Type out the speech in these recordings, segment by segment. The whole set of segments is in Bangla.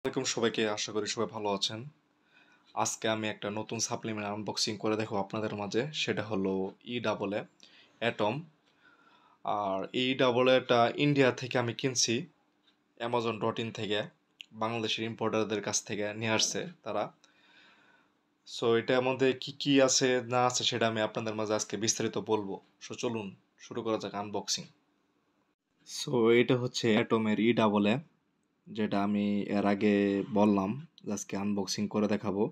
আসসালামাইকুম সবাইকে, আশা করি সবাই ভালো আছেন। আজকে আমি একটা নতুন সাপ্লিমেন্ট আনবক্সিং করে দেখো আপনাদের মাঝে। সেটা হলো ই ডাবল এ অ্যাটম। আর এই ডাবল এটা ইন্ডিয়া থেকে আমি কিনছি, Amazon.in থেকে। বাংলাদেশের ইম্পোর্টারদের কাছ থেকে নিয়ে আসছে তারা। সো এটার মধ্যে কি কি আছে না আছে সেটা আমি আপনাদের মাঝে আজকে বিস্তারিত বলবো। সো চলুন শুরু করা যাক আনবক্সিং। সো এটা হচ্ছে অ্যাটমের ই ডাবল এ, যেটা আমি এর আগে বললাম আজকে আনবক্সিং করে দেখাবো।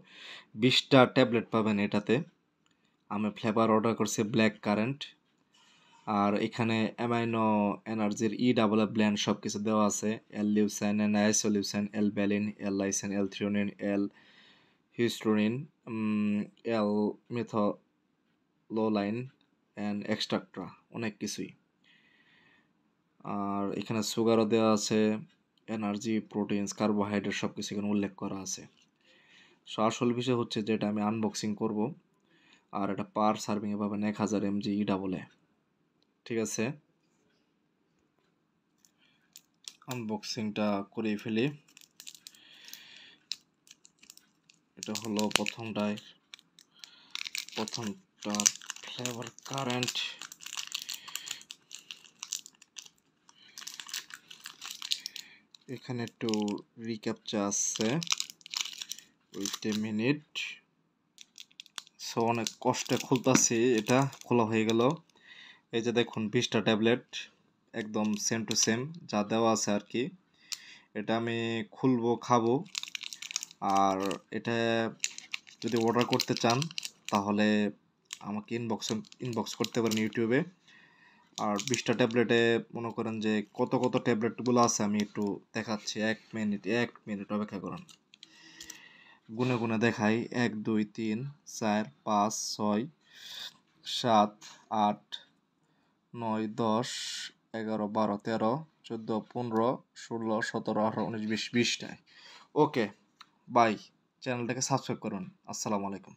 20টা ট্যাবলেট পাবেন এটাতে। আমি ফ্লেভার অর্ডার করছি ব্ল্যাক কারেন্ট। আর এখানে অ্যামাইনো এনার্জির ই ডাবল এ ব্ল্যান্ড সব কিছু দেওয়া আছে। L leucine, N isoleucine, L valine, L lysine, L threonine, L histidine, L methionine and extra, অনেক কিছুই। আর এখানে সুগারও দেওয়া আছে, এনার্জি, প্রোটিনস, কার্বোহাইড্রেট সব কিছু এখানে উল্লেখ করা আছে। সো আসল বিষয় হচ্ছে যেটা আমি আনবক্সিং করব। আর এটা পার সার্ভিংয়ে পাবেন 1000 mg ই ডাবল এ। ঠিক আছে, আনবক্সিংটা করে ফেলি। এটা হলো প্রথমটা ফ্লেভার কারেন্ট। এখানে একটু রিক্যাপচা আছে, ওয়েট এ মিনিট। সো অনেক কষ্টে খুলতাছি, এটা খোলা হয়ে গেল। এই যে দেখুন 20টা ট্যাবলেট, একদম সেম টু সেম যা দেওয়া আছে আর কি। এটা আমি খুলবো, খাবো। আর এটা যদি অর্ডার করতে চান তাহলে আমাকে ইনবক্স করতে পারেন ইউটিউবে। আর 20টা ট্যাবলেটে মনে করেন যে কত কত ট্যাবলেটগুলো আছে আমি একটু দেখাচ্ছি। এক মিনিট অপেক্ষা করুন, গুনে গুনে দেখাই। 1 2 3 4 5 6 7 8 9 10 11 12 13 14 15 16 17 18 19 20 20টায়। ওকে, বাই। চ্যানেলটাকে সাবস্ক্রাইব করুন। আসসালামু আলাইকুম।